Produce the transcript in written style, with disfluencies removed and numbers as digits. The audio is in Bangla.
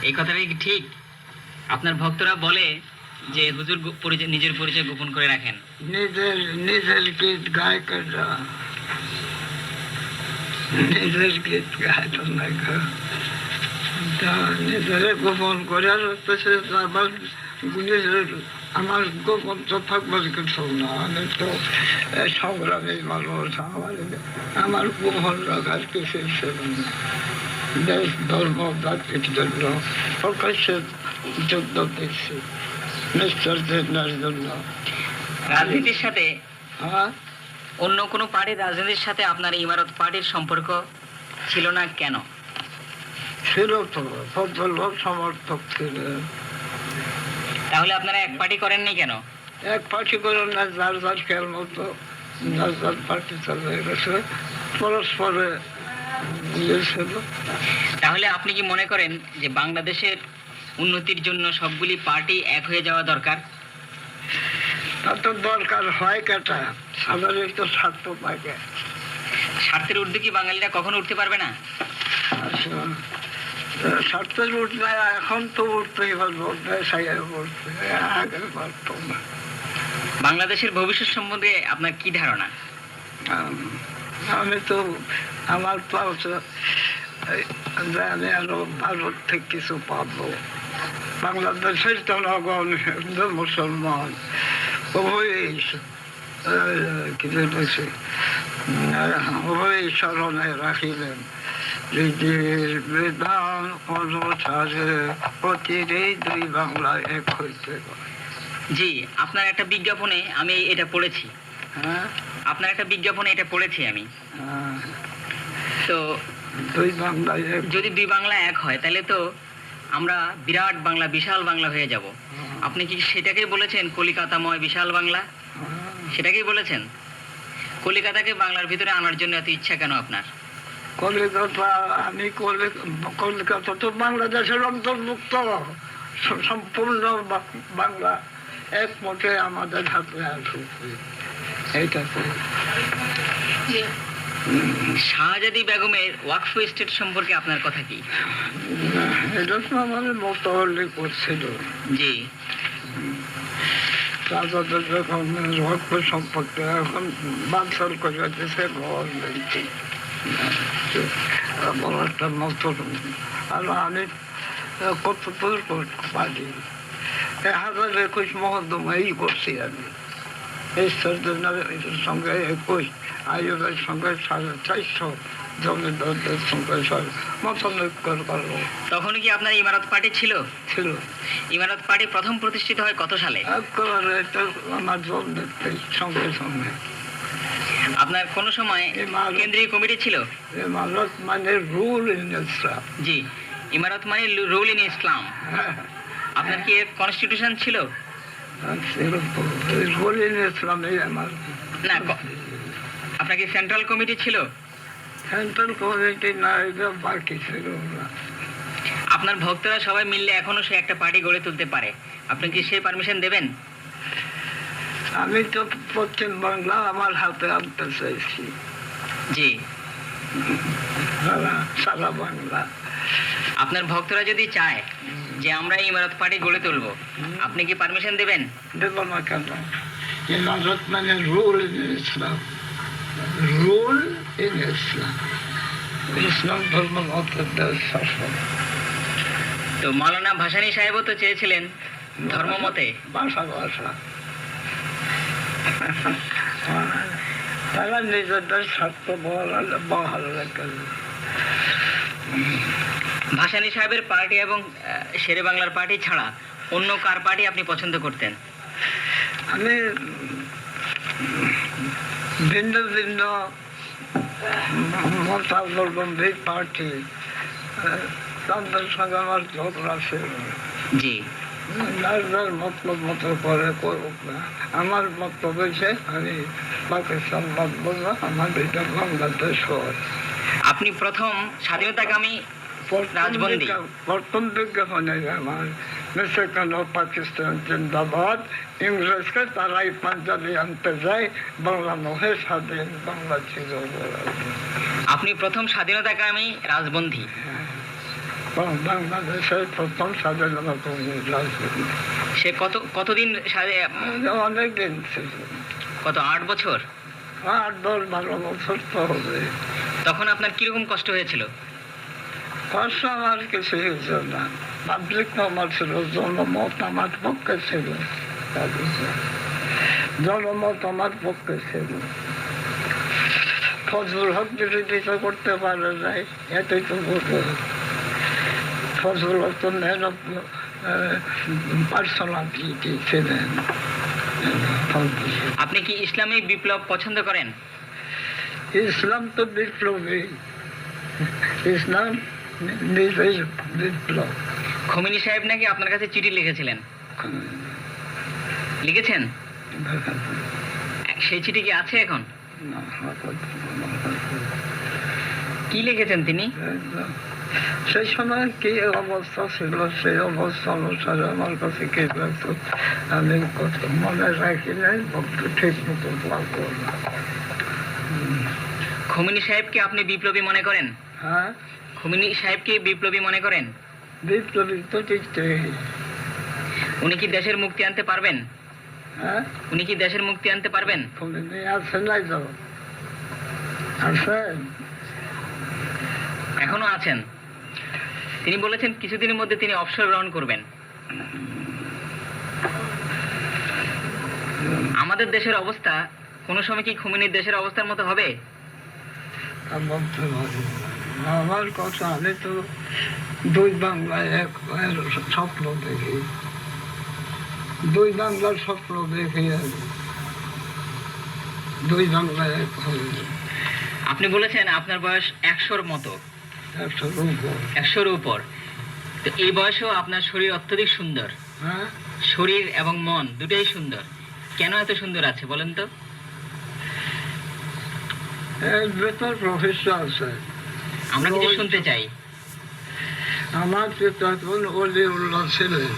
এই কথাটা কি ঠিক? আপনার ভক্তরা বলে যে হুজুর নিজের পরিচয় গোপন করে রাখেন। নিজের নিজের গীত গায় কেটা, নিজের গীত গায় তো না, নিজের গোপন করে রাখতেছে। আবার নিজের আমার গোপন তো থাকবার কিছু না, আমি তো সংগ্রামী মানুষ, আমার গোপন রাখার কিছু ছিল না। দেশ ধর্ম জাতির জন্য প্রকাশ্যে যুদ্ধ দিচ্ছি, নিশ্চয়ের জন্য। রাজনীতির সাথে হ্যাঁ, অন্য কোনো পার্টির রাজনীতির সাথে আপনার ইমারত পার্টির সম্পর্ক ছিল না কেন? ছিল তো, কত লোক সমর্থক ছিলেন। তাহলে আপনারা এক পার্টি করেননি কেন? এক পার্টি করে না, যার যার খেয়াল মতো যার যার পার্টি চলে গেছে, পরস্পরে ছিল। তাহলে আপনি কি মনে করেন যে বাংলাদেশের উন্নতির জন্য সবগুলি পার্টি এক হয়ে যাওয়া দরকার? তা তো দরকার হয় কেটা, সাধারণত তো স্বার্থ পাকে। স্বার্থের ঊর্ধ্বে কি বাঙালিরা কখনো উঠতে পারবে না? আচ্ছা, স্বার্থের উঠবে, এখন তো উঠতেই পারবো, সাইয়ার উঠবে, আগে পারতো না। বাংলাদেশের ভবিষ্যৎ সম্বন্ধে আপনার কি ধারণা? আমি তো আমার তো আমি আরো ভারত থেকে কিছু পাবো। বাংলাদেশের জনগণ হিন্দু মুসলমান উভয়ই উভয়ই স্মরণে রাখিলেন। বিধান অনুসারে প্রতিটি দুই বাংলা এক হইতে পারে। জি, আপনার একটা বিজ্ঞাপনে আমি এটা পড়েছি। হ্যাঁ, আপনার একটা বিজ্ঞাপনে এটা পড়েছি আমি। তো দুই বাংলা যদি দুই বাংলা এক হয় তাহলে তো আমরা বিরাট বাংলা, বিশাল বাংলা হয়ে যাব। আপনি কি সেটাকেই বলেছেন কলিকাতাময় বিশাল বাংলা? সেটাকেই বলেছেন? কলিকাতাকে বাংলার ভিতরে আনার জন্য এত ইচ্ছা কেন আপনার? কলিকাতা, আমি কলকাতা তো বাংলাদেশের অন্তর্ভুক্ত, সম্পূর্ণ বাংলা এক মতে আমাদের হাতে আসবে। এইটা তো শাহজাদি বেগমের ওয়াকফ এস্টেট সম্পর্কে আপনার কথা কি? এটা তো আমাদের মোতাবলি করছিল। জি, রাজাদের যখন ওয়াকফ সম্পর্কে এখন বাঞ্ছল করে দিয়েছে গভর্নমেন্ট, বড় একটা নতুন। আর আমি কত দূর করতে পারি, 1021 মহদ্দমাই করছি আমি। ঈশ্বরদের সঙ্গে 21, আইয়ুবের সঙ্গে 450 জমিদারদের সঙ্গে মতনৈক্য করবো। তখন কি আপনার ইমারত পার্টি ছিল? ছিল। ইমারত পার্টি প্রথম প্রতিষ্ঠিত হয় কত সালে? একেবারে আমার জন্মের সঙ্গে সঙ্গে। আপনার কোন সময় কেন্দ্রীয় কমিটি ছিল? ইমারত মানে রুল ইন ইসলাম। জি, ইমারত মানে রুল ইন ইসলাম। আপনার কি কনস্টিটিউশন ছিল? রুল ইন ইসলাম আমার না, আপনার কি সেন্ট্রাল কমিটি ছিল? সেন্ট্রাল কমিটি না, এটা বাকি ছিল না। আপনার ভক্তরা সবাই মিললে এখনো সে একটা পার্টি গড়ে তুলতে পারে, আপনি কি সেই পারমিশন দেবেন? আমি তো পশ্চিম বাংলা আমার হাতে আনতে চাইছি। জি, সারা বাংলা। আপনার ভক্তরা যদি চায় যে আমরা ইমারত পার্টি গড়ে তুলবো, আপনি কি পারমিশন দেবেন? দেব না কেন? ইমারত মানে rule in Islam, rule in Islam, Islam ধর্ম মতের শাসন। তো মাওলানা ভাসানী সাহেবও তো চেয়েছিলেন ধর্ম মতে। ভাষা ভাষা তারা নিজেদের স্বার্থ বহাল রাখে। ভাসানী সাহেবের পার্টি এবং শেরে বাংলার পার্টি ছাড়া অন্য কার পার্টি আপনি পছন্দ করতেন? আমি ভিন্ন ভিন্ন মতাবলম্বী পার্টি, তাদের সঙ্গে আমার ঝগড়া ছিল। জি, মতলব মতো করে করুক না, আমার মতলব হয়েছে আমি পাকিস্তান বাঁধবো না, আমার এটা বাংলাদেশ হয়। আপনি প্রথম স্বাধীনতাকামী রাজবন্দী। প্রথম বিজ্ঞাপনে আমার কেন পাকিস্তান জিন্দাবাদ, ইংরেজকে তারাই পাঞ্জাবি আনতে যায়, বাংলা নহে স্বাধীন বাংলা ছিল। আপনি প্রথম স্বাধীনতাকামী রাজবন্দী। বাংলাদেশের প্রথম স্বাধীনতা রাজনীতি সে কতদিন অনেক দিন ছিল, কত 8 বছর? 8-10-12 বছর তো হবে। তখন আপনার কিরকম কষ্ট হয়েছিল? কষ্ট আমার কিছু হয়েছে না, পাবলিক আমার ছিল, জনমত আমার পক্ষে ছিল, জনমত আমার পক্ষে ছিল। ফজলুল হক বিরোধিতা করতে পারে নাই, এটাই তো বলবো। ফজলুল হক তো ম্যান অফ পার্সোনালিটি ছিলেন। আপনি কি ইসলামী বিপ্লব পছন্দ করেন? ইসলাম তো বিপ্লবী, ইসলাম নিজেই বিপ্লব। খোমেনি সাহেব নাকি আপনার কাছে চিঠি লিখেছিলেন, লিখেছেন? সেই চিঠি কি আছে এখন? কি লিখেছেন তিনি? সেই সময় কি অবস্থা ছিল, সেই অবস্থা অনুসারে আমার কাছে কি লাগতো আমি মনে রাখি নাই, ঠিক মতো পারবো না। খোমেনি সাহেবকে আপনি বিপ্লবী মনে করেন? হ্যাঁ, খোমেনি সাহেবকে বিপ্লবী মনে করেন? বিপ্লবী তো ঠিক। উনি কি দেশের মুক্তি আনতে পারবেন? হ্যাঁ, উনি কি দেশের মুক্তি আনতে পারবেন? আছে নাই তো, আছে, এখনো আছেন। তিনি বলেছেন কিছুদিনের মধ্যে তিনি অবসর গ্রহণ করবেন। আমাদের দেশের অবস্থা কোনো সময় কি খোমেনির দেশের অবস্থার মতো হবে? বলতে পারি না। আমার কথা, আমি তো দুই বাংলায় এক স্বপ্ন দেখি, দুই বাংলার স্বপ্ন দেখি, দুই বাংলায় এক হয়ে যায়। আপনি বলেছেন আপনার বয়স 100-র মতো, 100-র উপর। 100-র উপর। তো এই বয়সেও আপনার শরীর অত্যধিক সুন্দর, হ্যাঁ, শরীর এবং মন দুটাই সুন্দর। কেন এত সুন্দর আছে বলেন তো? এর ভেতর রহস্য আছে, আমরা কিছু শুনতে চাই। আমার যে তখন অলি উল্লাহ ছিলেন,